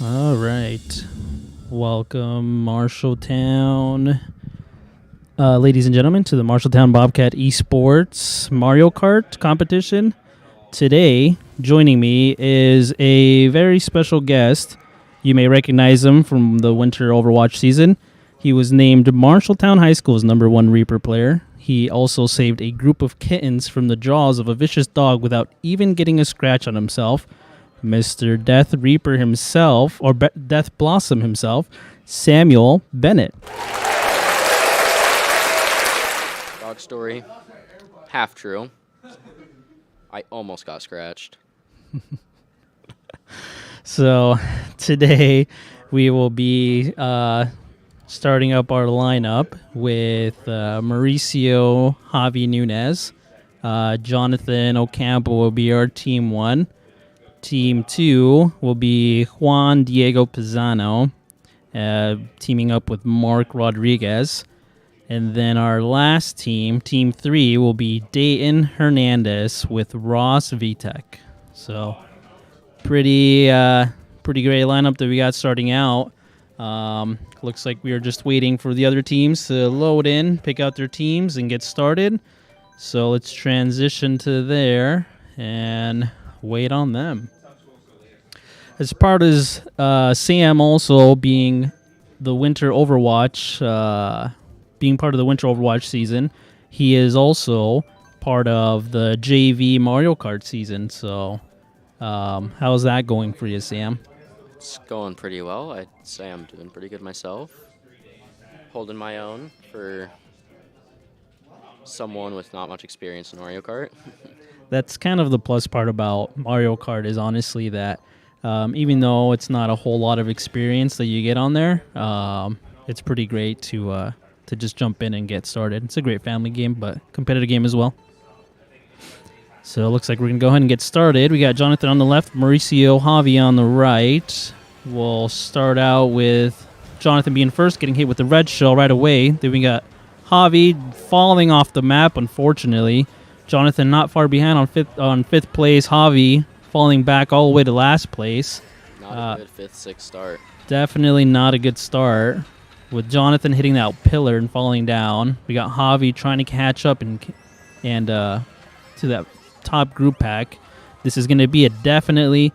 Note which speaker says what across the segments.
Speaker 1: All right. Welcome, Marshalltown. Ladies and gentlemen, to the Marshalltown Bobcat Esports Mario Kart competition. Today, joining me is a very special guest. You may recognize him from the Winter Overwatch season. He was named Marshalltown High School's #1 Reaper player. He also saved a group of kittens from the jaws of a vicious dog without even getting a scratch on himself. Mr. Death Reaper himself, or Death Blossom himself, Samuel Bennett.
Speaker 2: Dog story, half true. I almost got scratched.
Speaker 1: So today we will be starting up our lineup with Mauricio Javi Nunez. Jonathan Ocampo will be our team 1. Team 2 will be Juan Diego Pisano, teaming up with Mark Rodriguez. And then our last team, Team 3, will be Dayton Hernandez with Ross Vitek. So pretty great lineup that we got starting out. Looks like we are just waiting for the other teams to load in, pick out their teams, and get started. So let's transition to there and wait on them. As part of Sam also being the Winter Overwatch, being part of the Winter Overwatch season, he is also part of the JV Mario Kart season. So, how's that going for you, Sam?
Speaker 2: It's going pretty well. I'd say I'm doing pretty good myself. Holding my own for someone with not much experience in Mario Kart.
Speaker 1: That's kind of the plus part about Mario Kart is honestly that even though it's not a whole lot of experience that you get on there, it's pretty great to just jump in and get started. It's a great family game, but competitive game as well. So it looks like we're going to go ahead and get started. We got Jonathan on the left, Mauricio Javi on the right. We'll start out with Jonathan being first, getting hit with the red shell right away. Then we got Javi falling off the map, unfortunately. Jonathan not far behind on fifth place. Javi falling back all the way to last place.
Speaker 2: Not a good fifth, sixth start.
Speaker 1: Definitely not a good start. With Jonathan hitting that pillar and falling down, we got Javi trying to catch up and to that top group pack. This is going to be a definitely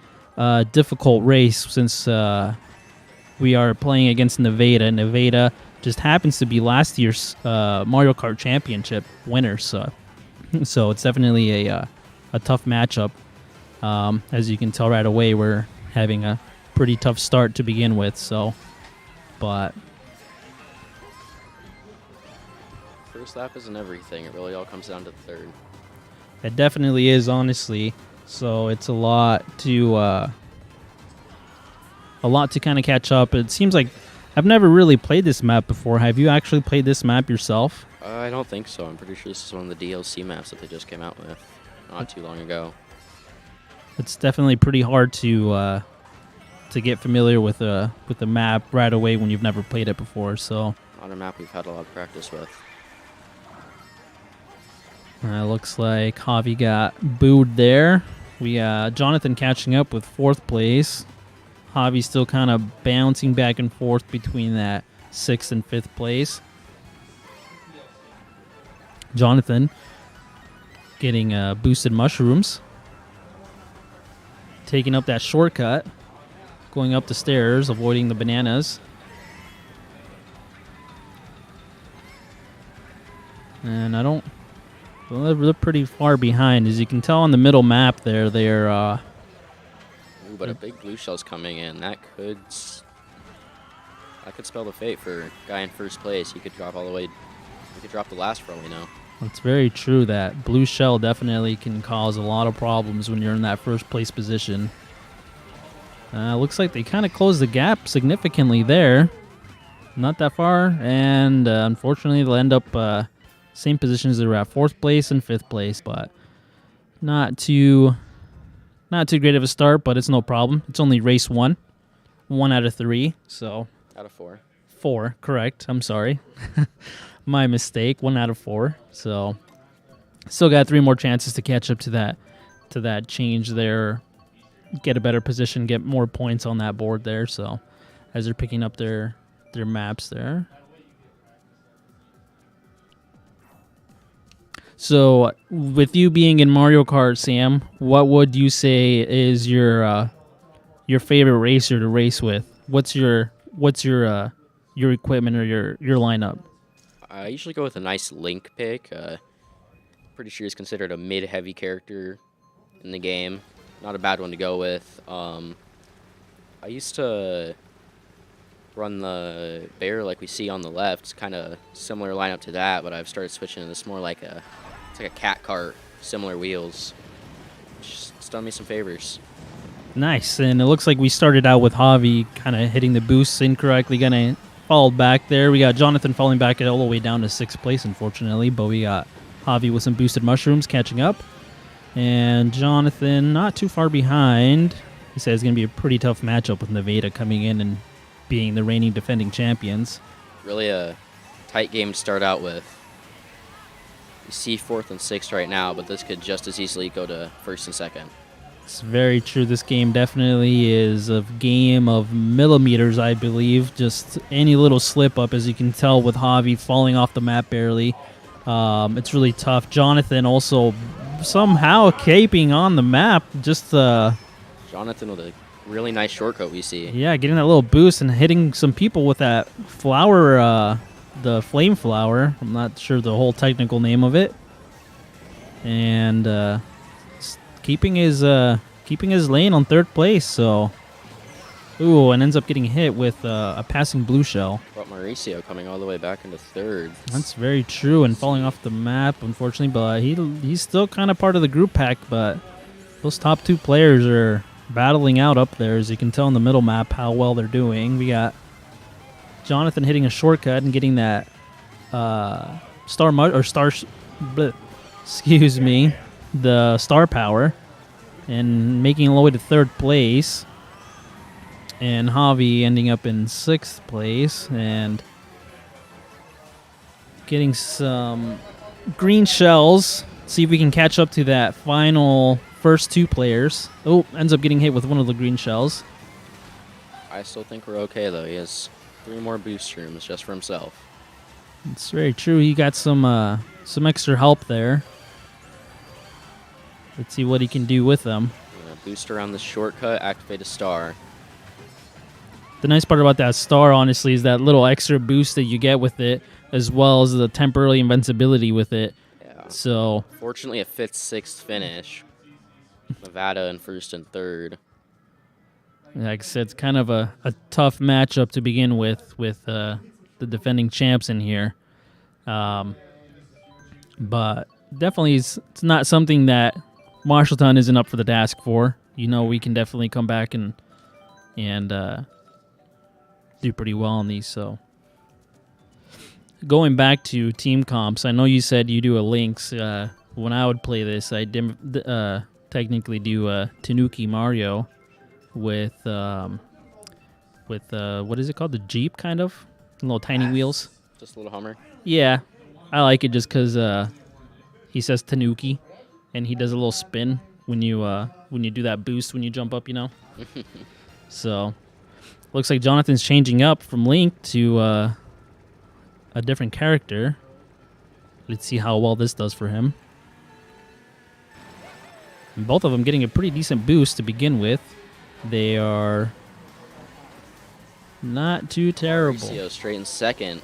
Speaker 1: difficult race since we are playing against Nevada. Nevada just happens to be last year's Mario Kart Championship winner, so it's definitely a tough matchup. As you can tell right away, we're having a pretty tough start to begin with. But
Speaker 2: first lap isn't everything. It really all comes down to the third.
Speaker 1: It definitely is, honestly. So it's a lot to kind of catch up. It seems like I've never really played this map before. Have you actually played this map yourself?
Speaker 2: I don't think so. I'm pretty sure this is one of the DLC maps that they just came out with not too long ago.
Speaker 1: It's definitely pretty hard to get familiar with the map right away when you've never played it before. So
Speaker 2: Not a map we've had a lot of practice with.
Speaker 1: Looks like Javi got booed there. We got Jonathan catching up with fourth place. Javi still kind of bouncing back and forth between that sixth and fifth place. Jonathan getting boosted mushrooms. Taking up that shortcut. Going up the stairs, avoiding the bananas. And well, they're pretty far behind. As you can tell on the middle map there, they're...
Speaker 2: Ooh, but a big blue shell's coming in. That could spell the fate for a guy in first place. He could drop all the way... He could drop the last for all we know.
Speaker 1: It's very true that blue shell definitely can cause a lot of problems when you're in that first place position. Looks like they kind of closed the gap significantly there. Not that far, and unfortunately they'll end up same positions they were at fourth place and fifth place, but not too great of a start, but it's no problem. It's only race 1 out of 3, so
Speaker 2: Out of 4.
Speaker 1: 4, correct. I'm sorry. My mistake. 1 out of 4. So still got 3 more chances to catch up to that change there get a better position, get more points on that board there. So as they're picking up their maps there. So with you being in Mario Kart, Sam, what would you say is your favorite racer to race with? What's your equipment or your lineup?
Speaker 2: I usually go with a nice Link pick. Pretty sure he's considered a mid-heavy character in the game. Not a bad one to go with. I used to run the bear like we see on the left. It's kind of similar lineup to that, but I've started switching to this more like it's like a cat cart, similar wheels. It's done me some favors.
Speaker 1: Nice, and it looks like we started out with Javi kind of hitting the boosts incorrectly, gonna fall back there. We got Jonathan falling back all the way down to 6th place, unfortunately, but we got Javi with some boosted mushrooms catching up. And Jonathan not too far behind. He says it's going to be a pretty tough matchup with Nevada coming in and being the reigning defending champions.
Speaker 2: Really a tight game to start out with. You see 4th and 6th right now, but this could just as easily go to 1st and 2nd.
Speaker 1: It's very true. This game definitely is a game of millimeters, I believe. Just any little slip up, as you can tell with Javi falling off the map barely. It's really tough. Jonathan also somehow caping on the map. Just
Speaker 2: Jonathan with a really nice shortcut we see.
Speaker 1: Yeah, getting that little boost and hitting some people with that flower, the flame flower. I'm not sure the whole technical name of it. And keeping his lane on 3rd place. So, ooh, and ends up getting hit with a passing blue shell.
Speaker 2: But Mauricio coming all the way back into 3rd.
Speaker 1: That's very true, and falling off the map, unfortunately. But he's still kind of part of the group pack. But those top 2 players are battling out up there, as you can tell in the middle map how well they're doing. We got Jonathan hitting a shortcut and getting that the star power, and making it all the way to 3rd place. And Javi ending up in 6th place and getting some green shells. See if we can catch up to that final first 2 players. Oh, ends up getting hit with one of the green shells.
Speaker 2: I still think we're okay, though. He has 3 more boost rooms just for himself.
Speaker 1: It's very true. He got some extra help there. Let's see what he can do with them.
Speaker 2: Boost around the shortcut, activate a star.
Speaker 1: The nice part about that star, honestly, is that little extra boost that you get with it, as well as the temporary invincibility with it.
Speaker 2: Yeah.
Speaker 1: So,
Speaker 2: fortunately, a 5th, 6th finish. Nevada in 1st and 3rd.
Speaker 1: Like I said, it's kind of a tough matchup to begin with the defending champs in here. But definitely it's not something that Marshalltown isn't up for the task for. You know, we can definitely come back and do pretty well on these. So going back to team comps, I know you said you do a Lynx. When I would play this, I technically do a Tanuki Mario with what is it called? The Jeep, kind of little tiny wheels.
Speaker 2: Just a little Hummer.
Speaker 1: Yeah, I like it just because he says Tanuki, and he does a little spin when you do that boost when you jump up, you know. So looks like Jonathan's changing up from Link to a different character. Let's see how well this does for him. And both of them getting a pretty decent boost to begin with. They are not too terrible.
Speaker 2: Mauricio straight in 2nd.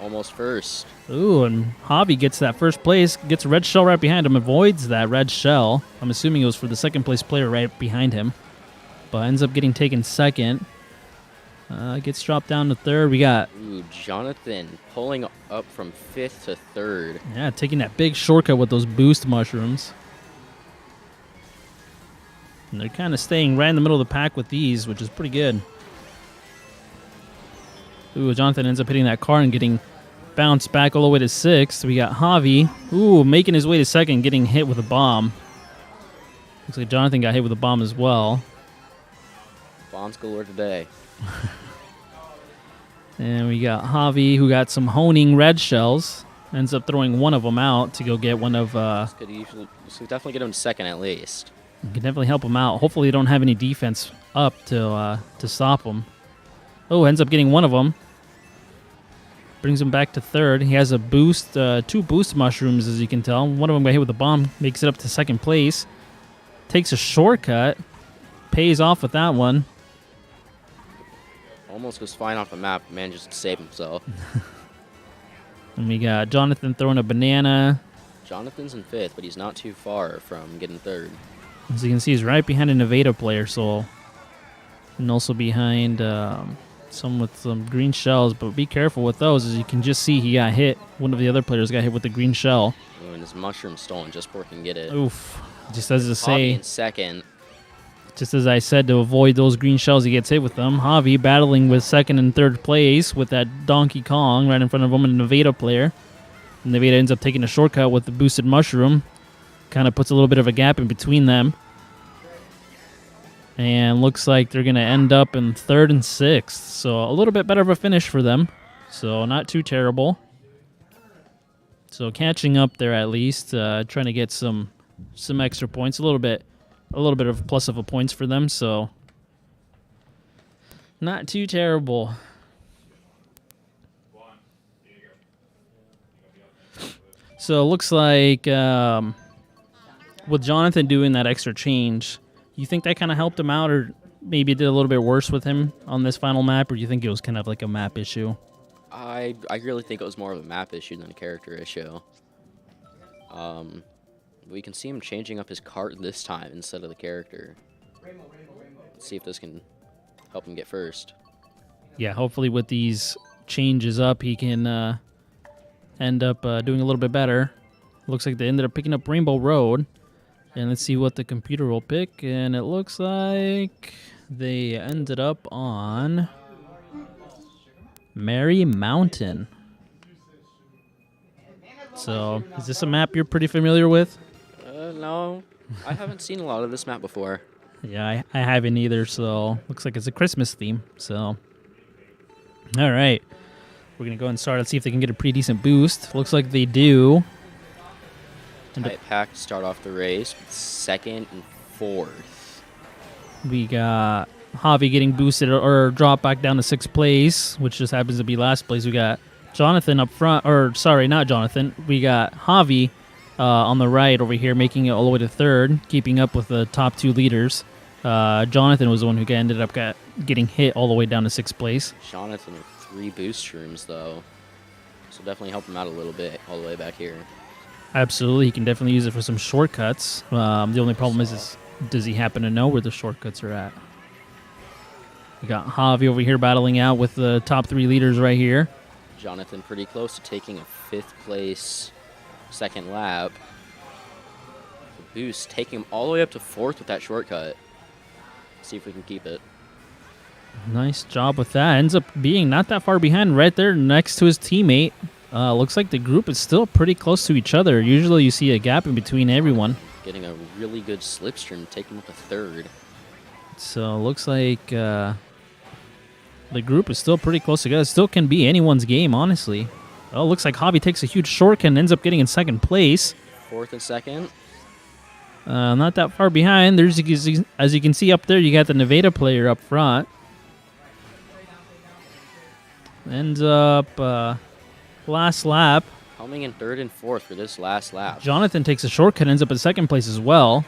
Speaker 2: Almost 1st.
Speaker 1: Ooh, and Javi gets that 1st place, gets a red shell right behind him, avoids that red shell. I'm assuming it was for the 2nd place player right behind him, but ends up getting taken 2nd. Gets dropped down to 3rd. We got
Speaker 2: Jonathan pulling up from 5th to 3rd.
Speaker 1: Yeah, taking that big shortcut with those boost mushrooms. And they're kind of staying right in the middle of the pack with these, which is pretty good. Ooh, Jonathan ends up hitting that car and getting bounced back all the way to 6th. We got Javi, making his way to 2nd, getting hit with a bomb. Looks like Jonathan got hit with a bomb as well.
Speaker 2: Bombs galore today.
Speaker 1: And we got Javi, who got some honing red shells. Ends up throwing one of them out to go get one of...
Speaker 2: This could definitely get him 2nd at least.
Speaker 1: You can definitely help them out. Hopefully, they don't have any defense up to stop them. Oh, ends up getting one of them. Brings him back to third. He has a boost, 2 boost mushrooms, as you can tell. One of them got hit with a bomb, makes it up to second place. Takes a shortcut, pays off with that one.
Speaker 2: Almost goes flying off the map, manages to save himself.
Speaker 1: And we got Jonathan throwing a banana.
Speaker 2: Jonathan's in 5th, but he's not too far from getting 3rd.
Speaker 1: As you can see, he's right behind a Nevada player, so and also behind some with some green shells. But be careful with those, as you can just see he got hit. One of the other players got hit with the green shell.
Speaker 2: Ooh, and his mushroom stolen just before he can get it.
Speaker 1: Oof! Just as to
Speaker 2: Bobby
Speaker 1: say,
Speaker 2: in 2nd.
Speaker 1: just as I said, to avoid those green shells, he gets hit with them. Javi battling with 2nd and 3rd place with that Donkey Kong right in front of him, and a Nevada player. And Nevada ends up taking a shortcut with the boosted mushroom. Kind of puts a little bit of a gap in between them. And looks like they're going to end up in 3rd and 6th. So a little bit better of a finish for them. So not too terrible. So catching up there at least. Trying to get some extra points. A little bit of plus of a points for them. So not too terrible. So it looks like with Jonathan doing that extra change, you think that kind of helped him out, or maybe it did a little bit worse with him on this final map, or do you think it was kind of like a map issue?
Speaker 2: I really think it was more of a map issue than a character issue. We can see him changing up his cart this time instead of the character. Let's see if this can help him get first.
Speaker 1: Yeah, hopefully with these changes up, he can end up doing a little bit better. Looks like they ended up picking up Rainbow Road. And let's see what the computer will pick. And it looks like they ended up on Merry Mountain. So, is this a map you're pretty familiar with?
Speaker 2: No, I haven't seen a lot of this map before.
Speaker 1: Yeah, I haven't either, so looks like it's a Christmas theme. So, all right. We're going to go and start. Let's see if they can get a pretty decent boost. Looks like they do.
Speaker 2: Tight pack to start off the race with 2nd and 4th.
Speaker 1: We got Javi getting boosted or dropped back down to 6th place, which just happens to be last place. We got Jonathan up front, or sorry, not Jonathan. We got Javi on the right over here, making it all the way to 3rd, keeping up with the top 2 leaders. Jonathan was the one who ended up getting hit all the way down to 6th place.
Speaker 2: Jonathan with 3 boost rooms, though. So definitely help him out a little bit all the way back here.
Speaker 1: Absolutely, he can definitely use it for some shortcuts. The only problem is does he happen to know where the shortcuts are at? We got Javi over here battling out with the top 3 leaders right here.
Speaker 2: Jonathan pretty close to taking a 5th place 2nd lap. The boost taking him all the way up to 4th with that shortcut. See if we can keep it.
Speaker 1: Nice job with that. Ends up being not that far behind, right there next to his teammate. Looks like the group is still pretty close to each other. Usually you see a gap in between everyone.
Speaker 2: Getting a really good slipstream, taking him up to 3rd.
Speaker 1: So looks like the group is still pretty close together. Still can be anyone's game, honestly. Oh, looks like Javi takes a huge shortcut and ends up getting in 2nd place.
Speaker 2: 4th and 2nd.
Speaker 1: Not that far behind. There's, as you can see up there, you got the Nevada player up front. Ends up last lap.
Speaker 2: Coming in 3rd and 4th for this last lap.
Speaker 1: Jonathan takes a shortcut, ends up in 2nd place as well.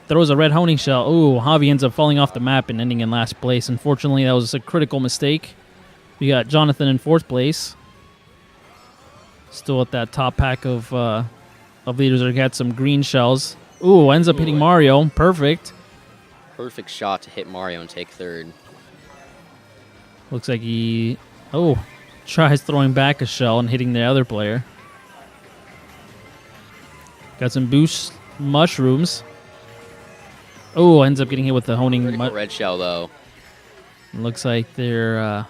Speaker 1: Throws a red honing shell. Ooh, Javi ends up falling off the map and ending in last place. Unfortunately, that was a critical mistake. We got Jonathan in 4th place. Still at that top pack of leaders that got some green shells. Ooh, ends up hitting Mario. Perfect.
Speaker 2: Perfect shot to hit Mario and take 3rd.
Speaker 1: Looks like he... Oh, tries throwing back a shell and hitting the other player. Got some boost mushrooms. Oh, ends up getting hit with the honing.
Speaker 2: Red shell, though.
Speaker 1: Looks like they're...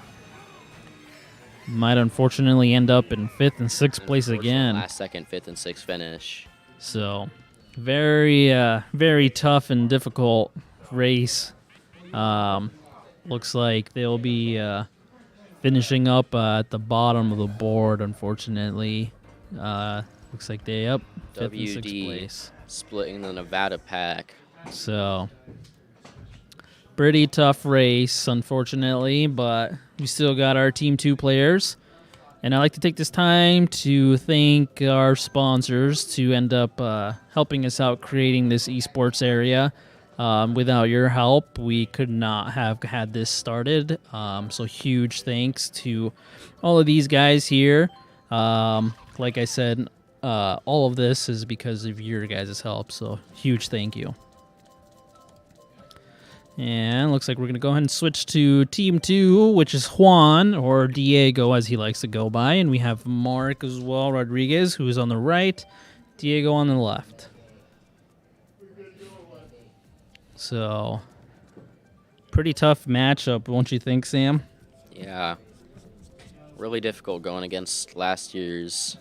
Speaker 1: might unfortunately end up in 5th and 6th place again.
Speaker 2: Last 2nd, 5th, and 6th finish.
Speaker 1: So, very tough and difficult race. Looks like they'll be finishing up at the bottom of the board, unfortunately. Looks like they up 5th and 6th
Speaker 2: WD
Speaker 1: place.
Speaker 2: splitting the Nevada pack.
Speaker 1: So, pretty tough race, unfortunately, but we still got our Team 2 players. And I'd like to take this time to thank our sponsors to end up helping us out creating this esports area. Without your help, we could not have had this started. So huge thanks to all of these guys here. Like I said, all of this is because of your guys' help. So huge thank you. And looks like we're going to go ahead and switch to Team 2, which is Juan, or Diego as he likes to go by. And we have Mark as well, Rodriguez, who is on the right, Diego on the left. So, pretty tough matchup, won't you think, Sam?
Speaker 2: Yeah. Really difficult going against last year's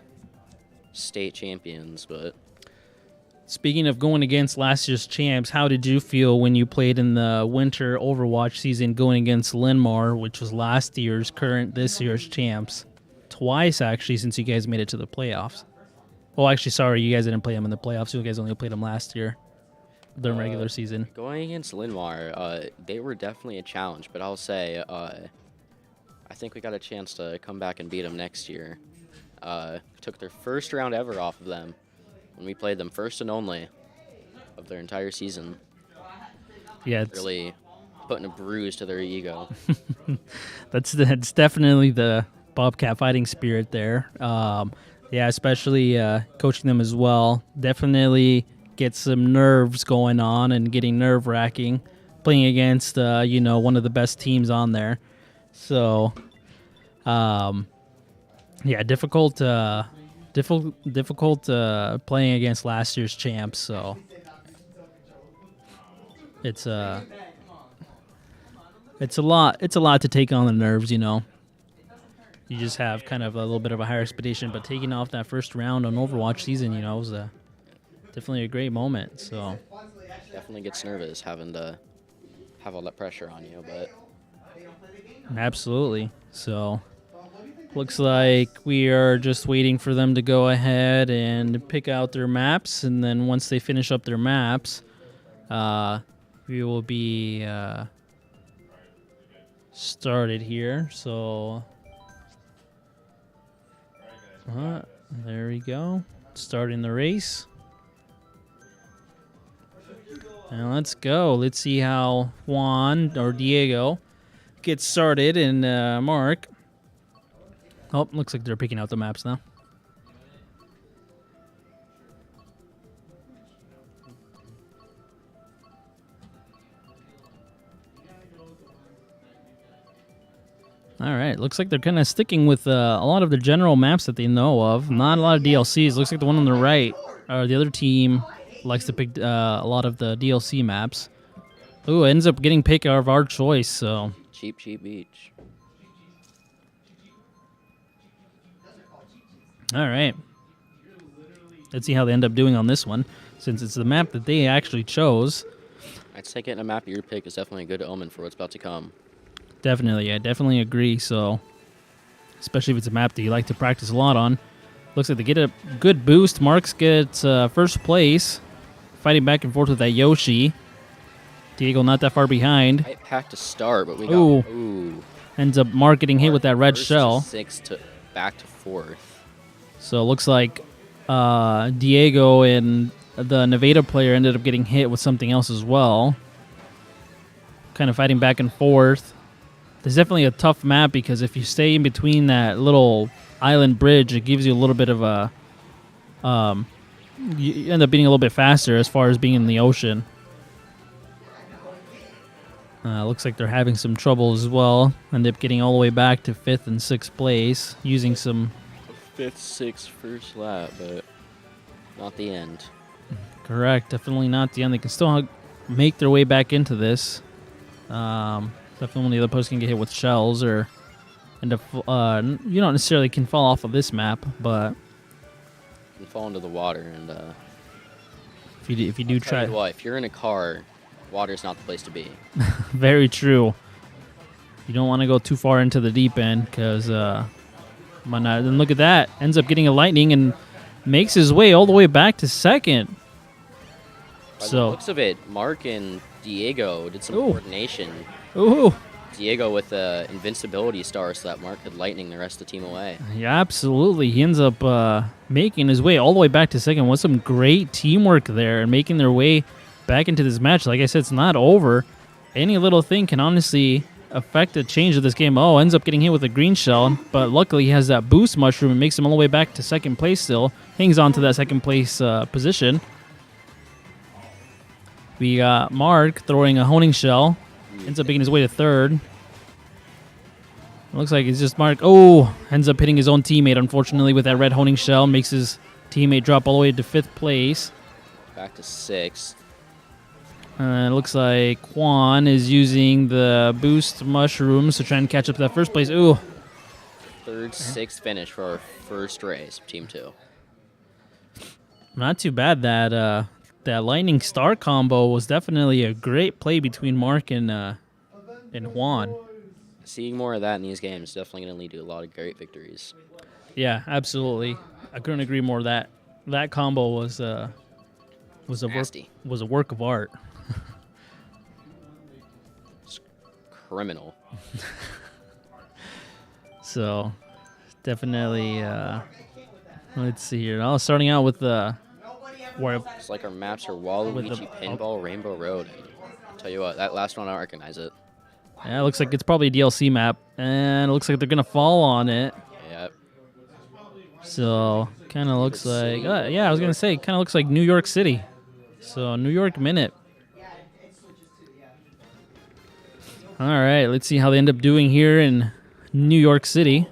Speaker 2: state champions, but...
Speaker 1: Speaking of going against last year's champs, how did you feel when you played in the winter Overwatch season going against Linmar, which was last year's this year's champs? Twice, actually, since you guys made it to the playoffs. Oh, actually, sorry, you guys didn't play them in the playoffs. You guys only played them last year, during regular season.
Speaker 2: Going against Linmar, they were definitely a challenge, but I'll say I think we got a chance to come back and beat them next year. Took their first round ever off of them. When we played them first and only of their entire season.
Speaker 1: Yeah, it's
Speaker 2: really putting a bruise to their ego.
Speaker 1: That's definitely the Bobcat fighting spirit there. Yeah, especially coaching them as well. Definitely get some nerves going on and getting nerve-wracking playing against one of the best teams on there. So, yeah, difficult playing against last year's champs, so it's a lot to take on the nerves, You just have kind of a little bit of a higher expectation, but taking off that first round on Overwatch season, was definitely a great moment. So
Speaker 2: definitely gets nervous having to have all that pressure on you, but
Speaker 1: absolutely. So looks like we are just waiting for them to go ahead and pick out their maps, and then once they finish up their maps, we will be started here. So, there we go. Starting the race. Now let's go. Let's see how Juan or Diego gets started, and Mark. Oh, looks like they're picking out the maps now. All right, looks like they're kind of sticking with a lot of the general maps that they know of. Not a lot of DLCs. Looks like the one on the right, or the other team, likes to pick a lot of the DLC maps. Ooh, ends up getting picked of our choice, so...
Speaker 2: Cheap beach.
Speaker 1: All right. Let's see how they end up doing on this one, since it's the map that they actually chose.
Speaker 2: I'd say getting a map of your pick is definitely a good omen for what's about to come.
Speaker 1: Definitely, I definitely agree. So, especially if it's a map that you like to practice a lot on. Looks like they get a good boost. Marks gets first place, fighting back and forth with that Yoshi. Diego not that far behind.
Speaker 2: Tight pack to start, but we got...
Speaker 1: Ooh. Ends up Mark getting hit with that red shell.
Speaker 2: 6 to back to 4th.
Speaker 1: So it looks like Diego and the Nevada player ended up getting hit with something else as well. Kind of fighting back and forth. There's definitely a tough map because if you stay in between that little island bridge, it gives you a little bit of a... you end up being a little bit faster as far as being in the ocean. Looks like they're having some trouble as well. End up getting all the way back to 5th and 6th place using some...
Speaker 2: 5th, 6th, first lap, but not the end.
Speaker 1: Correct. Definitely not the end. They can still make their way back into this. Definitely one of the other players can get hit with shells or end up... you don't necessarily can fall off of this map, but...
Speaker 2: You can fall into the water, and...
Speaker 1: if you do try...
Speaker 2: if you're in a car, water's not the place to be.
Speaker 1: Very true. You don't want to go too far into the deep end, because... then look at that. Ends up getting a lightning and makes his way all the way back to 2nd.
Speaker 2: By the
Speaker 1: So,
Speaker 2: looks of it, Mark and Diego did some
Speaker 1: Ooh.
Speaker 2: coordination.
Speaker 1: ooh,
Speaker 2: Diego with the invincibility star so that Mark could lightning the rest of the team away.
Speaker 1: yeah, absolutely. He ends up making his way all the way back to second with some great teamwork there and making their way back into this match. Like I said, it's not over. Any little thing can honestly affect the change of this game. Oh, ends up getting hit with a green shell, but luckily he has that boost mushroom and makes him all the way back to second place still. Hangs on to that second place position. We got Mark throwing a honing shell. Ends up making his way to third. It looks like it's just Mark. Oh, ends up hitting his own teammate, unfortunately, with that red honing shell. Makes his teammate drop all the way to fifth place.
Speaker 2: Back to sixth.
Speaker 1: It looks like Quan is using the boost mushrooms to try and catch up to that first place. Ooh.
Speaker 2: Third, sixth finish for our first race, Team 2.
Speaker 1: Not too bad. That lightning star combo was definitely a great play between Mark and Juan.
Speaker 2: Seeing more of that in these games is definitely going to lead to a lot of great victories.
Speaker 1: Yeah, absolutely. I couldn't agree more. That combo was
Speaker 2: Nasty.
Speaker 1: was a work of art.
Speaker 2: It's criminal.
Speaker 1: So definitely. Let's see here. Now starting out with where
Speaker 2: It's like our maps are Waluigi, Pinball, Rainbow Road. I'll tell you what, that last one, I don't recognize it.
Speaker 1: yeah, it looks like it's probably a DLC map, and it looks like they're gonna fall on it.
Speaker 2: Yep.
Speaker 1: So kind of looks like yeah, I was gonna say kind of looks like New York City. So New York Minute. All right, let's see how they end up doing here in New York City.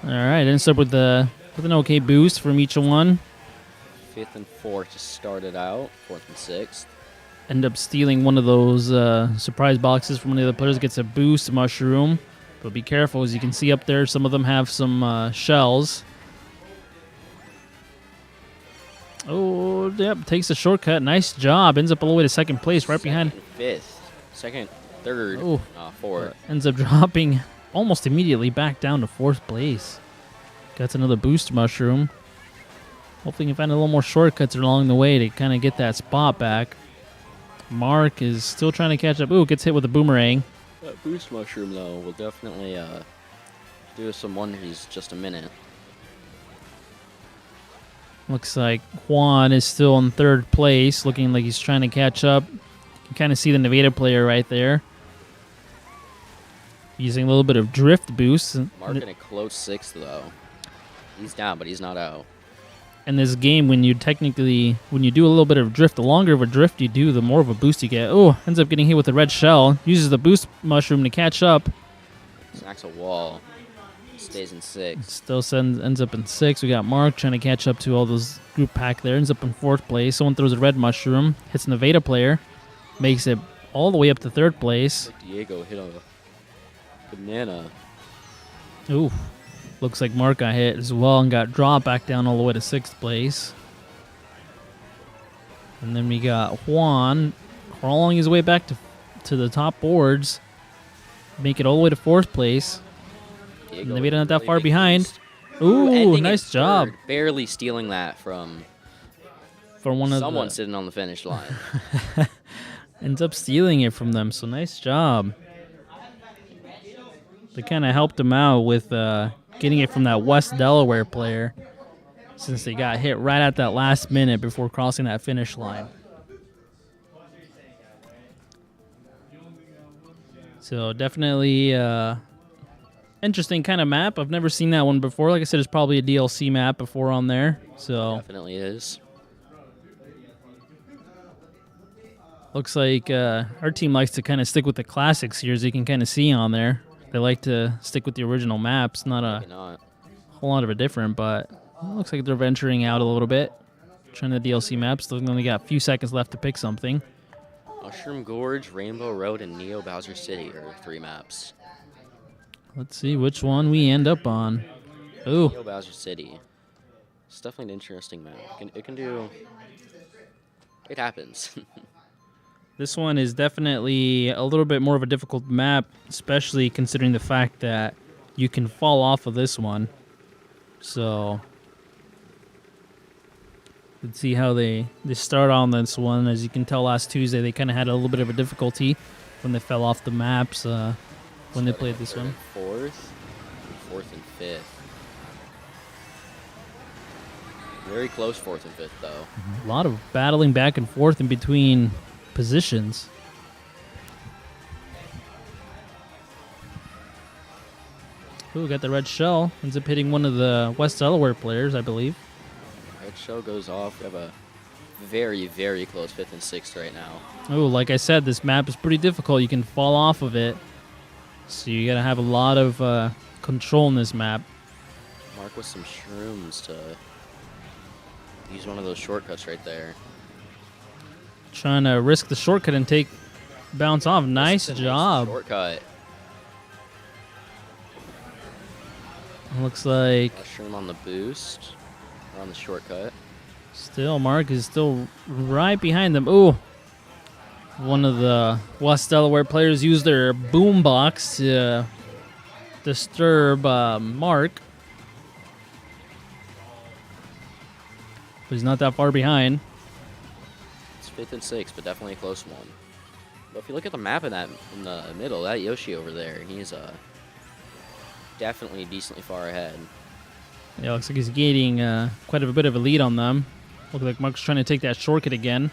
Speaker 1: All right, ends up with an okay boost from each one.
Speaker 2: Fifth and fourth to start it out. Fourth and sixth.
Speaker 1: End up stealing one of those surprise boxes from one of the other players. Gets a boost mushroom, but be careful, as you can see up there. Some of them have some shells. Oh, yep, takes a shortcut. Nice job. Ends up all the way to second place, right behind.
Speaker 2: Fifth. Second, third,
Speaker 1: Oh.
Speaker 2: fourth.
Speaker 1: Ends up dropping almost immediately back down to fourth place. Gets another boost mushroom. Hopefully, you can find a little more shortcuts along the way to kind of get that spot back. Mark is still trying to catch up. Ooh, gets hit with a boomerang.
Speaker 2: That boost mushroom, though, will definitely do us some wonders just a minute.
Speaker 1: Looks like Juan is still in third place, looking like he's trying to catch up. You can kind of see the Nevada player right there. Using a little bit of drift boost.
Speaker 2: Mark in a close sixth, though. He's down, but he's not out.
Speaker 1: In this game, when you do a little bit of drift, the longer of a drift you do, the more of a boost you get. Oh, ends up getting hit with a red shell. Uses the boost mushroom to catch up.
Speaker 2: Smacks a wall. Stays in sixth.
Speaker 1: Still ends up in sixth. We got Mark trying to catch up to all those group pack there. Ends up in fourth place. Someone throws a red mushroom. Hits Nevada player. Makes it all the way up to third place.
Speaker 2: Diego hit a banana.
Speaker 1: Ooh. Looks like Mark got hit as well and got dropped back down all the way to sixth place. And then we got Juan crawling his way back to the top boards. Make it all the way to fourth place.
Speaker 2: Diego
Speaker 1: Maybe not that
Speaker 2: really
Speaker 1: far
Speaker 2: big
Speaker 1: behind.
Speaker 2: boost.
Speaker 1: Ooh,
Speaker 2: Ending in
Speaker 1: nice job.
Speaker 2: third, barely stealing that from
Speaker 1: For one of
Speaker 2: someone sitting on the finish line.
Speaker 1: ends up stealing it from them, so nice job. They kind of helped him out with getting it from that West Delaware player, since they got hit right at that last minute before crossing that finish line. So definitely interesting kind of map. I've never seen that one before. Like I said, it's probably a DLC map before on there. So
Speaker 2: Definitely is.
Speaker 1: looks like our team likes to kind of stick with the classics here, as you can kind of see on there. They like to stick with the original maps, not a
Speaker 2: Maybe not.
Speaker 1: whole lot of a different, but it looks like they're venturing out a little bit. Trying the DLC maps. They've only got a few seconds left to pick something.
Speaker 2: Mushroom Gorge, Rainbow Road, and Neo Bowser City are 3 maps.
Speaker 1: Let's see which one we end up on. Ooh,
Speaker 2: Neo Bowser City. It's definitely an interesting map. It can do... It happens.
Speaker 1: this one is definitely a little bit more of a difficult map, especially considering the fact that you can fall off of this one. So let's see how they start on this one. As you can tell, last Tuesday they kind of had a little bit of a difficulty when they fell off the maps when they played this one.
Speaker 2: Fourth and fifth. Very close fourth and fifth, though.
Speaker 1: A lot of battling back and forth in between positions. Ooh, got the red shell. Ends up hitting one of the West Delaware players, I believe.
Speaker 2: Red shell goes off. We have a very, very close fifth and sixth right now.
Speaker 1: Oh, like I said, this map is pretty difficult. You can fall off of it. So you got to have a lot of control in this map.
Speaker 2: Mark with some shrooms to use one of those shortcuts right there.
Speaker 1: Trying to risk the shortcut and bounce off. Nice job.
Speaker 2: Shortcut.
Speaker 1: Looks like
Speaker 2: Mushroom on the boost. Or on the shortcut.
Speaker 1: Still, Mark is still right behind them. Ooh. One of the West Delaware players used their boombox to disturb Mark. But he's not that far behind.
Speaker 2: It's fifth and sixth, but definitely a close one. But if you look at the map in the middle, that Yoshi over there, he's definitely decently far ahead.
Speaker 1: Yeah, looks like he's gaining quite a bit of a lead on them. Looks like Mark's trying to take that shortcut again.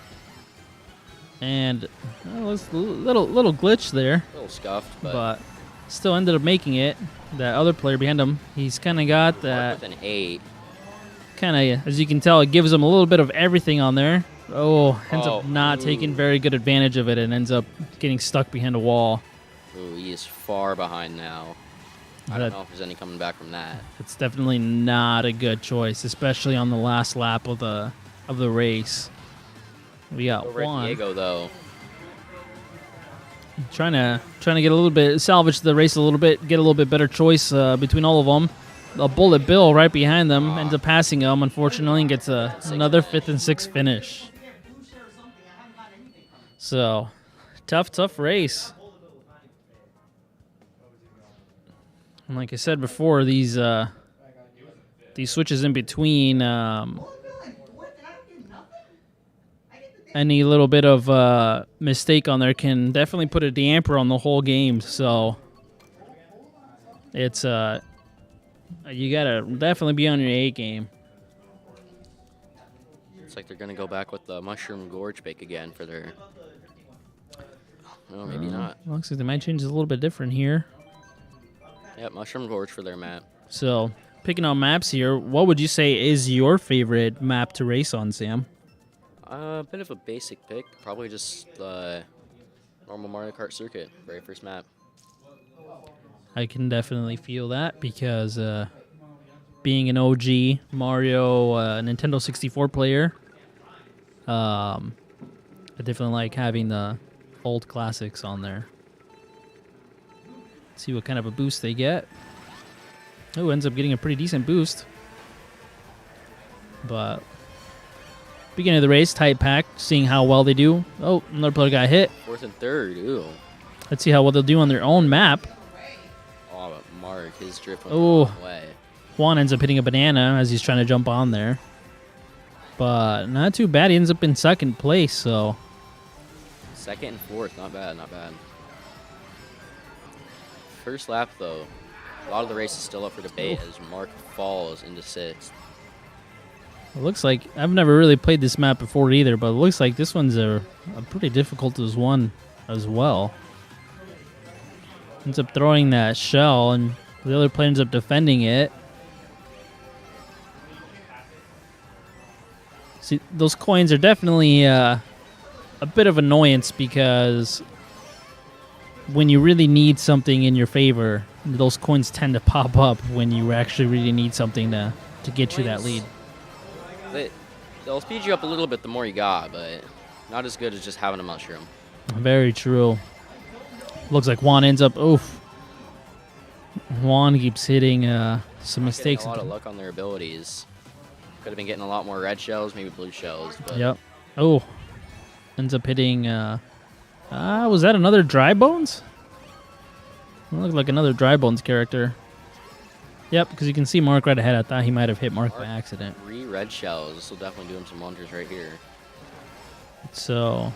Speaker 1: And it's a little glitch there.
Speaker 2: A little scuffed,
Speaker 1: but still ended up making it. That other player behind him, he's kind of got that.
Speaker 2: With an 8.
Speaker 1: Kind of, as you can tell, it gives him a little bit of everything on there. Ends up not taking very good advantage of it and ends up getting stuck behind a wall.
Speaker 2: Ooh, he is far behind now. I don't know if there's any coming back from that.
Speaker 1: It's definitely not a good choice, especially on the last lap of the race. We got
Speaker 2: over
Speaker 1: one.
Speaker 2: At Diego, though.
Speaker 1: Trying to get a little bit, salvage the race a little bit, get a little bit better choice between all of them. A Bullet Bill right behind them ends up passing him, unfortunately, and gets another fifth and sixth finish. So, tough race. And like I said before, these switches in between, any little bit of mistake on there can definitely put a damper on the whole game. So it's you gotta definitely be on your A game.
Speaker 2: Looks like they're gonna go back with the Mushroom Gorge pick again for their. No, maybe not.
Speaker 1: Looks like they might change it a little bit different here.
Speaker 2: Yep, Mushroom Gorge for their map.
Speaker 1: So picking on maps here, what would you say is your favorite map to race on, Sam?
Speaker 2: A bit of a basic pick. Probably just the normal Mario Kart circuit. Very first map.
Speaker 1: I can definitely feel that because being an OG Mario Nintendo 64 player, I definitely like having the old classics on there. Let's see what kind of a boost they get. Oh, ends up getting a pretty decent boost. But beginning of the race, tight pack, seeing how well they do. Oh, another player got hit.
Speaker 2: Fourth and third, ooh.
Speaker 1: Let's see how well they'll do on their own map.
Speaker 2: Oh, but Mark, his drift went the wrong way.
Speaker 1: Juan ends up hitting a banana as he's trying to jump on there. But not too bad. He ends up in second place, so.
Speaker 2: Second and fourth, not bad, not bad. First lap, though, a lot of the race is still up for debate as Mark falls into sixth.
Speaker 1: It looks like, I've never really played this map before either, but it looks like this one's a pretty difficult one as well. Ends up throwing that shell, and the other player ends up defending it. See, those coins are definitely a bit of annoyance because when you really need something in your favor, those coins tend to pop up when you actually really need something to get you that lead.
Speaker 2: They'll speed you up a little bit the more you got, but not as good as just having a mushroom.
Speaker 1: Very true. Looks like Juan ends up, Juan keeps hitting some mistakes.
Speaker 2: A lot of luck on their abilities. Could have been getting a lot more red shells, maybe blue shells. But
Speaker 1: Yep. Oh, ends up hitting. Was that another Dry Bones? It looked like another Dry Bones character. Yep, because you can see Mark right ahead. I thought he might have hit Mark by accident.
Speaker 2: 3 red shells. This will definitely do him some wonders right here.
Speaker 1: So,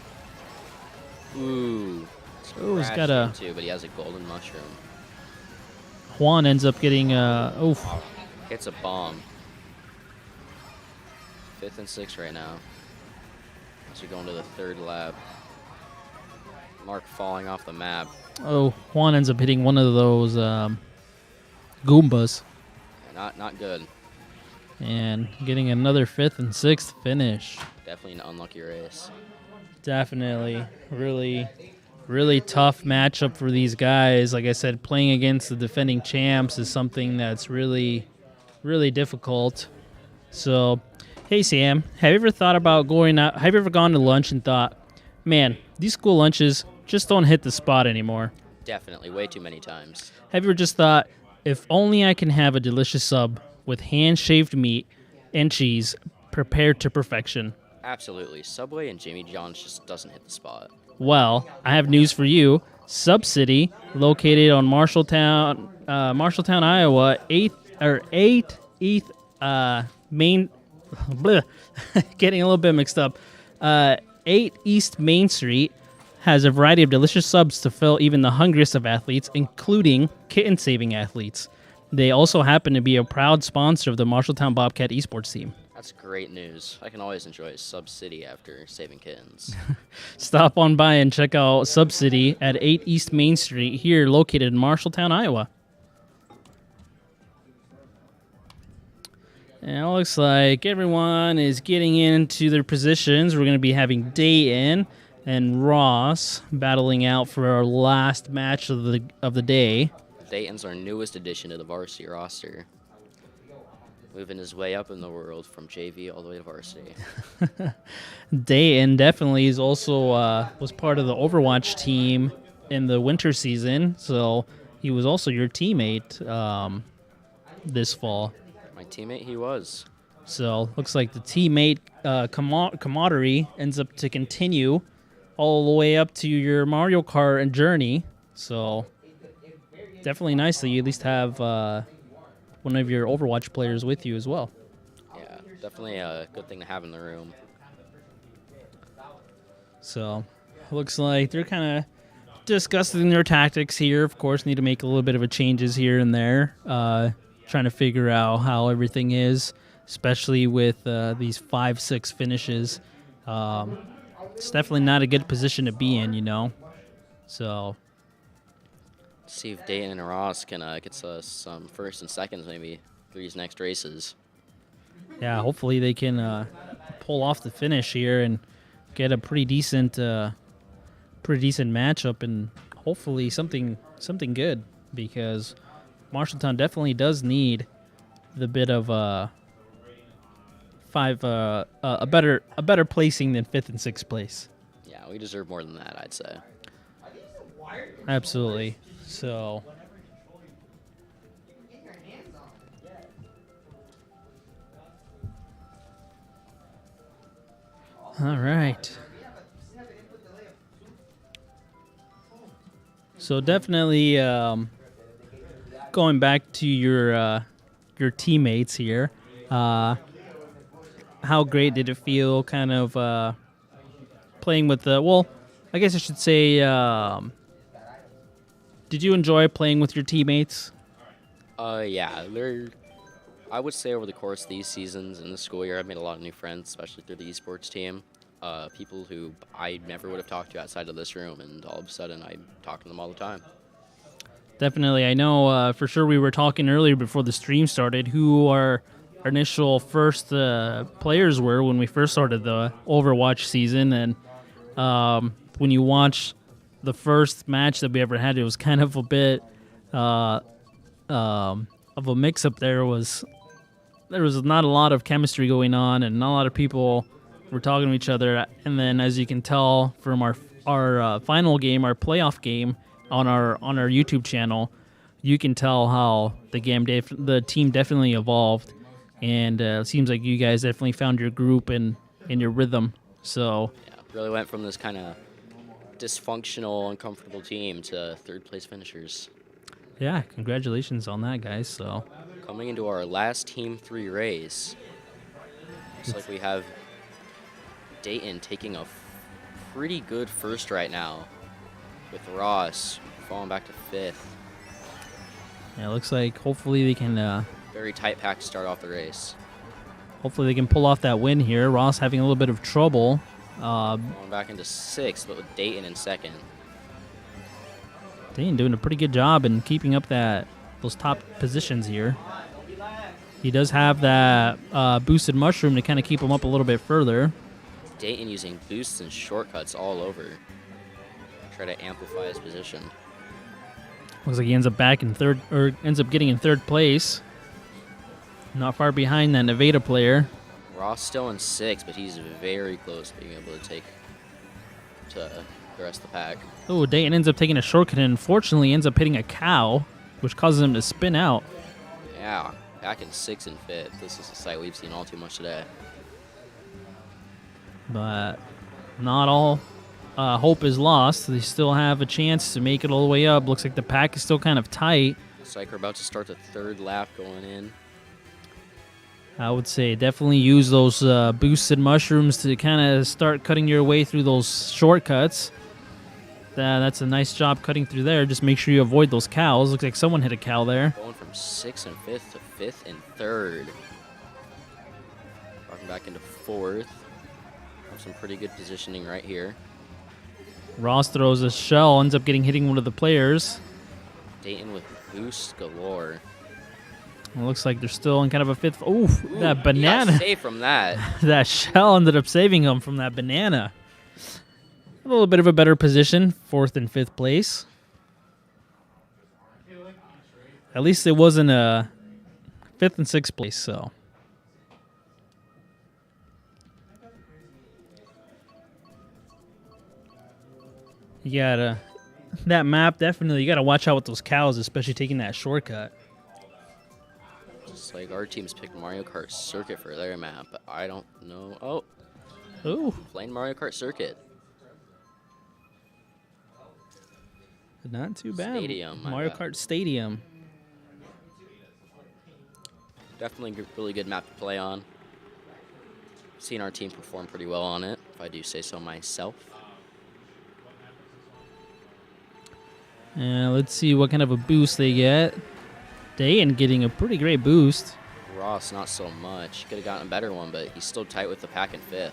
Speaker 2: Ooh.
Speaker 1: he's got a...
Speaker 2: Too, but he has a golden mushroom.
Speaker 1: Juan ends up getting
Speaker 2: Hits a bomb. 5th and 6 right now. As we go into the 3rd lap. Mark falling off the map.
Speaker 1: Oh, Juan ends up hitting one of those Goombas.
Speaker 2: Not good.
Speaker 1: And getting another 5th and 6th finish.
Speaker 2: Definitely an unlucky race.
Speaker 1: Definitely. Really tough matchup for these guys. Like I said, playing against the defending champs is something that's really difficult. So, hey Sam, have you ever thought about going out? Have you ever gone to lunch and thought, man, these school lunches just don't hit the spot anymore?
Speaker 2: Definitely, way too many times.
Speaker 1: Have you ever just thought, if only I can have a delicious sub with hand-shaved meat and cheese prepared to perfection?
Speaker 2: Absolutely. Subway and Jimmy John's just doesn't hit the spot.
Speaker 1: Well, I have news for you. Sub City, located on Marshalltown, Iowa, 8th Main, bleh, getting a little bit mixed up. 8 East Main Street has a variety of delicious subs to fill even the hungriest of athletes, including kitten-saving athletes. They also happen to be a proud sponsor of the Marshalltown Bobcat esports team.
Speaker 2: That's great news. I can always enjoy Sub City after saving kittens.
Speaker 1: Stop on by and check out Sub City at 8 East Main Street, here located in Marshalltown, Iowa. And it looks like everyone is getting into their positions. We're going to be having Dayton and Ross battling out for our last match of the day.
Speaker 2: Dayton's our newest addition to the varsity roster. Moving his way up in the world from JV all the way to varsity.
Speaker 1: Dayton definitely is also was part of the Overwatch team in the winter season, so he was also your teammate this fall.
Speaker 2: My teammate, he was.
Speaker 1: So looks like the teammate camaraderie ends up to continue all the way up to your Mario Kart and journey. So definitely nice that you at least have one of your Overwatch players with you as well.
Speaker 2: Yeah, definitely a good thing to have in the room.
Speaker 1: So looks like they're kind of discussing their tactics here. Of course, need to make a little bit of a changes here and there. Trying to figure out how everything is, especially with these 5-6 finishes. It's definitely not a good position to be in, you know. So
Speaker 2: See if Dayton and Ross can get us some first and seconds maybe through these next races.
Speaker 1: yeah, hopefully they can pull off the finish here and get a pretty decent matchup, and hopefully something good, because Marshalltown definitely does need the bit of a better placing than 5th and 6th place.
Speaker 2: Yeah, we deserve more than that, I'd say.
Speaker 1: Absolutely. So all right. So definitely going back to your teammates here. How great did it feel kind of playing with the, well, I guess I should say, did you enjoy playing with your teammates?
Speaker 2: Yeah, I would say over the course of these seasons in the school year, I've made a lot of new friends, especially through the esports team. People who I never would have talked to outside of this room, and all of a sudden I'm talking to them all the time.
Speaker 1: Definitely. I know for sure we were talking earlier before the stream started who our initial first players were when we first started the Overwatch season, and when you watch the first match that we ever had, it was kind of a bit of a mix-up. There was not a lot of chemistry going on, and not a lot of people were talking to each other. And then, as you can tell from our final game, our playoff game on our YouTube channel, you can tell how the team definitely evolved, and it seems like you guys definitely found your group and your rhythm. So
Speaker 2: Yeah, really went from this kind of dysfunctional, uncomfortable team to third place finishers.
Speaker 1: yeah, congratulations on that, guys. So
Speaker 2: Coming into our last Team 3 race. Looks like we have Dayton taking a pretty good first right now, with Ross falling back to 5th.
Speaker 1: Yeah, it looks like hopefully they can.
Speaker 2: Very tight pack to start off the race.
Speaker 1: Hopefully they can pull off that win here. Ross having a little bit of trouble.
Speaker 2: Going back into 6th, but with Dayton in 2nd.
Speaker 1: Dayton doing a pretty good job in keeping up those top positions here. He does have that boosted mushroom to kind of keep him up a little bit further.
Speaker 2: Dayton using boosts and shortcuts all over. Try to amplify his position.
Speaker 1: Looks like he ends up getting in 3rd place. Not far behind that Nevada player.
Speaker 2: Ross still in 6th, but he's very close to being able to take to the rest of the pack.
Speaker 1: Oh, Dayton ends up taking a shortcut and unfortunately ends up hitting a cow, which causes him to spin out.
Speaker 2: Yeah, back in 6th and 5th. This is a sight we've seen all too much today.
Speaker 1: But not all hope is lost. They still have a chance to make it all the way up. Looks like the pack is still kind of tight.
Speaker 2: Looks like we're about to start the 3rd lap going in.
Speaker 1: I would say definitely use those boosted mushrooms to kind of start cutting your way through those shortcuts. That's a nice job cutting through there. Just make sure you avoid those cows. Looks like someone hit a cow there.
Speaker 2: Going from 6th and 5th to 5th and 3rd. Walking back into 4th. Have some pretty good positioning right here.
Speaker 1: Ross throws a shell, ends up hitting one of the players.
Speaker 2: Dayton with boost galore.
Speaker 1: It looks like they're still in kind of a 5th. Oh, that banana.
Speaker 2: He got saved from that.
Speaker 1: That shell ended up saving him from that banana. A little bit of a better position, 4th and 5th place. At least it wasn't a 5th and 6th place, so. You gotta, that map definitely, you gotta watch out with those cows, especially taking that shortcut.
Speaker 2: Just like our team's picked Mario Kart Circuit for their map, but I don't know. Oh,
Speaker 1: Ooh.
Speaker 2: plain Mario Kart Circuit.
Speaker 1: Not too bad.
Speaker 2: Stadium,
Speaker 1: Mario Kart Stadium.
Speaker 2: Definitely a really good map to play on. Seen our team perform pretty well on it, if I do say so myself.
Speaker 1: Let's see what kind of a boost they get. Dayton getting a pretty great boost.
Speaker 2: Ross, not so much. Could have gotten a better one, but he's still tight with the pack in 5th.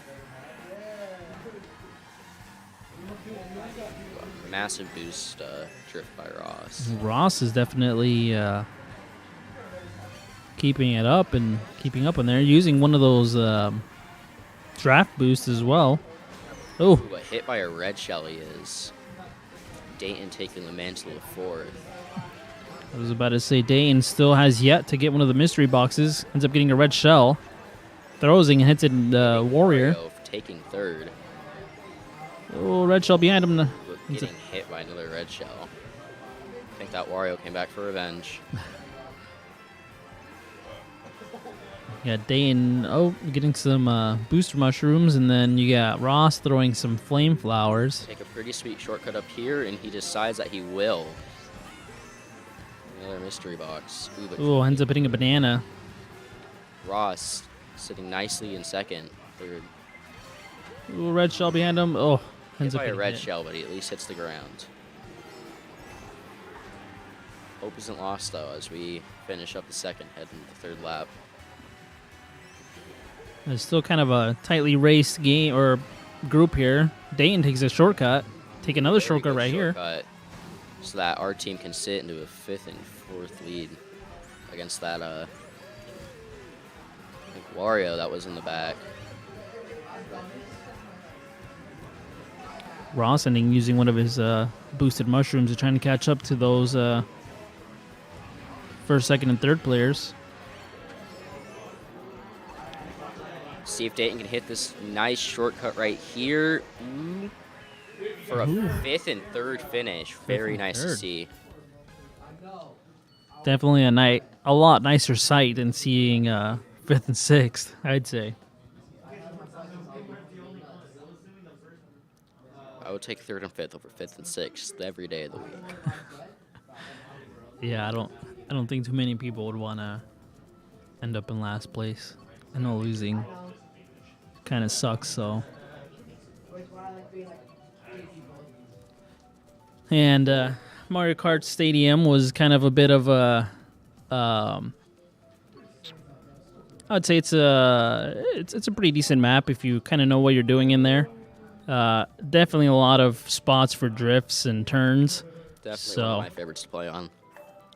Speaker 2: Massive boost drift by Ross.
Speaker 1: Ross is definitely keeping it up and keeping up in there, using one of those draft boosts as well. Oh,
Speaker 2: But hit by a red shell he is. Dayton taking the mantle of 4th.
Speaker 1: I was about to say Dayton still has yet to get one of the mystery boxes. Ends up getting a red shell. Throws and hits it in the Warrior.
Speaker 2: Mario taking 3rd.
Speaker 1: Oh, red shell behind him.
Speaker 2: But getting hit by another red shell. I think that Wario came back for revenge.
Speaker 1: You got Dayton, getting some booster mushrooms, and then you got Ross throwing some flame flowers.
Speaker 2: Take a pretty sweet shortcut up here, and he decides that he will. Another mystery box.
Speaker 1: Ooh, ends up hitting a banana.
Speaker 2: Ross sitting nicely in 2nd. 3rd.
Speaker 1: Ooh, red shell behind him. Oh,
Speaker 2: Hit
Speaker 1: ends up
Speaker 2: by a
Speaker 1: getting
Speaker 2: red
Speaker 1: hit.
Speaker 2: shell, but he at least hits the ground. Hope isn't lost, though, as we finish up the 2nd, heading to the 3rd lap.
Speaker 1: It's still kind of a tightly raced game or group here. Dayton takes a shortcut. Take another
Speaker 2: Very
Speaker 1: shortcut
Speaker 2: good
Speaker 1: right here.
Speaker 2: shortcut, so that our team can sit into a 5th and 4th lead against that I think Wario that was in the back.
Speaker 1: Ross ending using one of his boosted mushrooms to trying to catch up to those 1st, 2nd, and 3rd players.
Speaker 2: See if Dayton can hit this nice shortcut right here. Ooh. For a 5th and 3rd finish. Very
Speaker 1: and
Speaker 2: nice to
Speaker 1: 3rd.
Speaker 2: see.
Speaker 1: Definitely a lot nicer sight than seeing 5th and 6th, I'd say.
Speaker 2: I would take 3rd and 5th over 5th and 6th every day of the week.
Speaker 1: Yeah, I don't think too many people would want to end up in last place. I know losing kind of sucks, so. And Mario Kart Stadium was kind of a bit of a, I would say it's a pretty decent map if you kind of know what you're doing in there. Definitely a lot of spots for drifts and turns.
Speaker 2: Definitely one of my favorites to play on.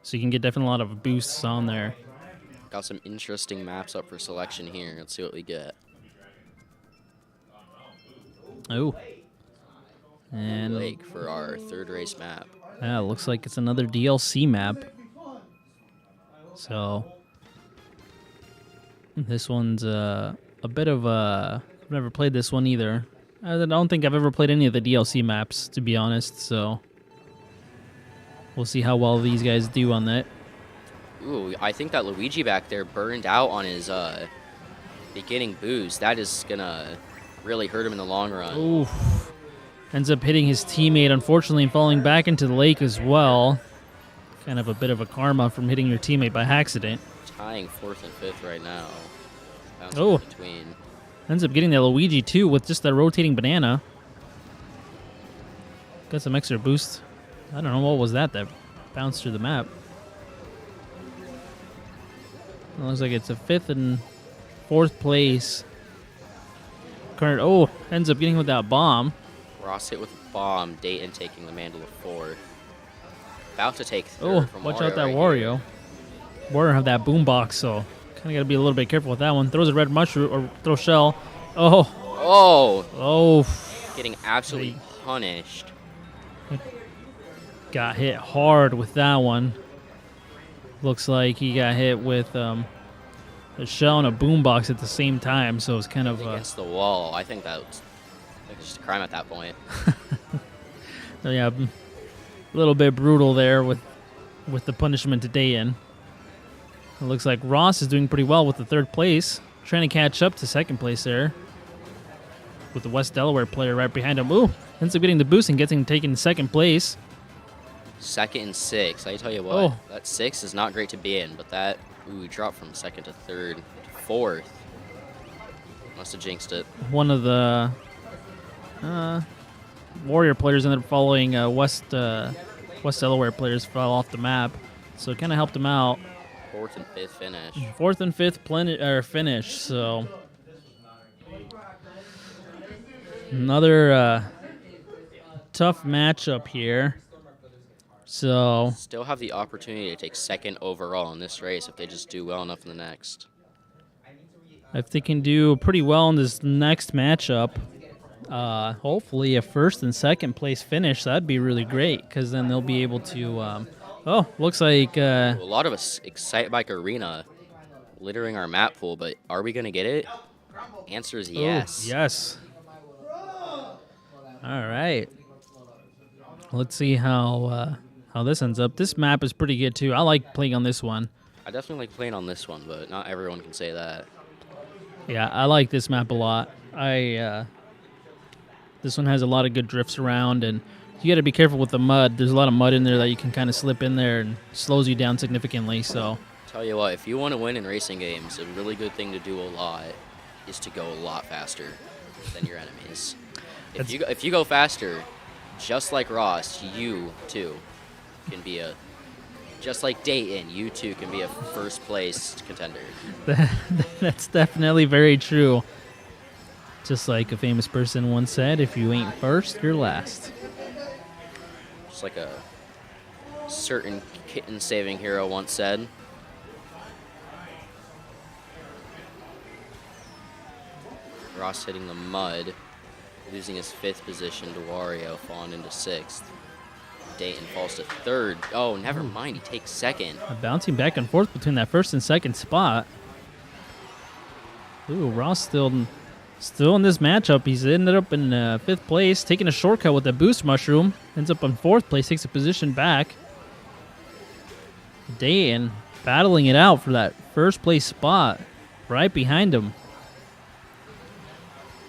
Speaker 1: So you can get definitely a lot of boosts on there.
Speaker 2: Got some interesting maps up for selection here. Let's see what we get.
Speaker 1: Oh. And
Speaker 2: Lake for our third race map.
Speaker 1: yeah, looks like it's another DLC map. So this one's a bit of a... I've never played this one either. I don't think I've ever played any of the DLC maps, to be honest, so we'll see how well these guys do on that.
Speaker 2: Ooh, I think that Luigi back there burned out on his beginning boost. That is going to really hurt him in the long run.
Speaker 1: Oof. Ends up hitting his teammate, unfortunately, and falling back into the lake as well. Kind of a bit of a karma from hitting your teammate by accident.
Speaker 2: Tying 4th and 5th right now. Bouncing
Speaker 1: Oh.
Speaker 2: in between.
Speaker 1: Ends up getting that Luigi, too, with just that rotating banana. Got some extra boost. I don't know, what was that bounced through the map? It looks like it's a 5th and 4th place. Kart, oh, ends up getting with that bomb.
Speaker 2: Ross hit with a bomb. Dayton taking the mantle of 4th. About to take 3rd
Speaker 1: Oh,
Speaker 2: from
Speaker 1: watch
Speaker 2: Wario
Speaker 1: out that
Speaker 2: right
Speaker 1: Wario. Wario have that boombox, so kind of got to be a little bit careful with that one. Throws a red mushroom, or throw shell. Oh,
Speaker 2: Here. Oh,
Speaker 1: oh,
Speaker 2: getting absolutely punished.
Speaker 1: got hit hard with that one. Looks like he got hit with a shell and a boombox at the same time, so it's kind of
Speaker 2: Against the wall. I think that's just a crime at that point.
Speaker 1: yeah, a little bit brutal there with the punishment to Dayan. It looks like Ross is doing pretty well with the 3rd place, trying to catch up to 2nd place there, with the West Delaware player right behind him. Ooh, ends up getting the boost and taken 2nd place.
Speaker 2: 2nd and 6th. I tell you what,
Speaker 1: Oh.
Speaker 2: that 6th is not great to be in, but that, ooh, he dropped from 2nd to 3rd to 4th. Must have jinxed it.
Speaker 1: One of the Warrior players ended up following West Delaware players fell off the map, so it kind of helped him out.
Speaker 2: 4th and 5th finish.
Speaker 1: 4th and 5th finish, so another tough matchup here. So
Speaker 2: Still have the opportunity to take 2nd overall in this race if they just do well enough in the next.
Speaker 1: if they can do pretty well in this next matchup, hopefully a 1st and 2nd place finish, that'd be really great, because then they'll be able to looks like
Speaker 2: A lot of us Excite Bike Arena littering our map pool, but are we going to get it? Answer is yes.
Speaker 1: Yes. All right. Let's see how this ends up. This map is pretty good too. I like playing on this one.
Speaker 2: I definitely like playing on this one, but not everyone can say that.
Speaker 1: Yeah, I like this map a lot. This one has a lot of good drifts around, and you got to be careful with the mud. There's a lot of mud in there that you can kind of slip in there and slows you down significantly. So
Speaker 2: Tell you what, if you want to win in racing games, a really good thing to do a lot is to go a lot faster than your enemies. If you go faster, just like Ross, you too can be just like Dayton, you too can be a 1st place contender.
Speaker 1: that's definitely very true. Just like a famous person once said, if you ain't first, you're last.
Speaker 2: Just like a certain kitten-saving hero once said. Ross hitting the mud, losing his 5th position to Wario, falling into 6th. Dayton falls to 3rd. Oh, never mind, he takes 2nd.
Speaker 1: Bouncing back and forth between that 1st and 2nd spot. Ooh, Ross still in this matchup. He's ended up in 5th place, taking a shortcut with a boost mushroom. Ends up in 4th place, takes a position back. Dayton battling it out for that 1st place spot right behind him.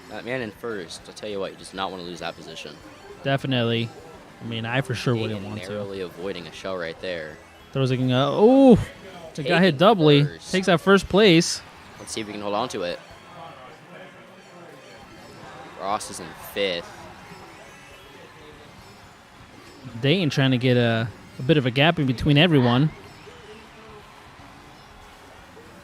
Speaker 2: That man in 1st, I'll tell you what, you does not want to lose that position.
Speaker 1: Definitely. I mean, I for sure
Speaker 2: Dayton
Speaker 1: wouldn't want to.
Speaker 2: narrowly avoiding a shell right there.
Speaker 1: Throws like, oh, got hit doubly.
Speaker 2: First.
Speaker 1: Takes that first place.
Speaker 2: Let's see if we can hold on to it. Ross is in 5th.
Speaker 1: Dayton trying to get a bit of a gap in between everyone.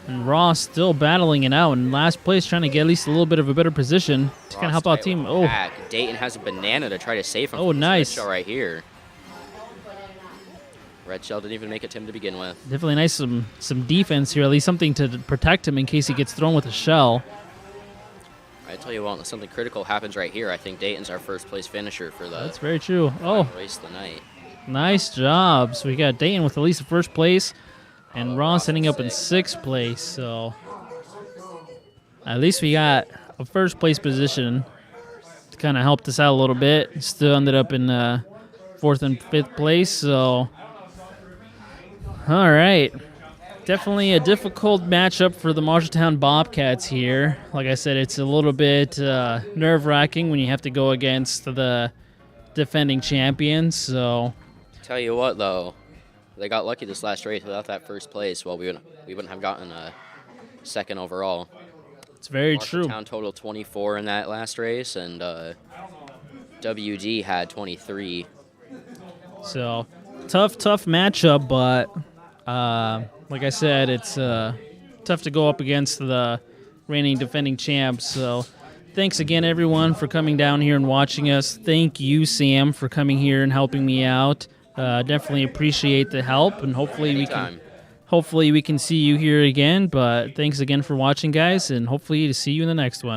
Speaker 1: And Ross still battling it out in last place, trying to get at least a little bit of a better position to kind of help out team. Oh,
Speaker 2: back. Dayton has a banana to try to save him.
Speaker 1: Oh,
Speaker 2: from
Speaker 1: nice.
Speaker 2: Red Shell right here. Red Shell didn't even make it to him to begin with.
Speaker 1: Definitely nice some defense here, at least something to protect him in case he gets thrown with a shell.
Speaker 2: I tell you what, unless something critical happens right here, I think Dayton's our first place finisher for the
Speaker 1: That's very true. Oh,
Speaker 2: race of the night.
Speaker 1: nice job. So we got Dayton with at least the first place, and Ross ending up in 6th place. So at least we got a first place position to kind of help us out a little bit. Still ended up in 4th and 5th place. So all right. Definitely a difficult matchup for the Marshalltown Bobcats here. Like I said, it's a little bit nerve-wracking when you have to go against the defending champions. So,
Speaker 2: Tell you what, though, they got lucky this last race without that first place. Well, we wouldn't have gotten a 2nd overall.
Speaker 1: it's very true.
Speaker 2: Marshalltown total 24 in that last race, and WD had 23.
Speaker 1: So, tough matchup, but like I said, it's tough to go up against the reigning defending champs. So thanks again, everyone, for coming down here and watching us. Thank you, Sam, for coming here and helping me out. Definitely appreciate the help, and hopefully we can see you here again. But thanks again for watching, guys, and hopefully to see you in the next one.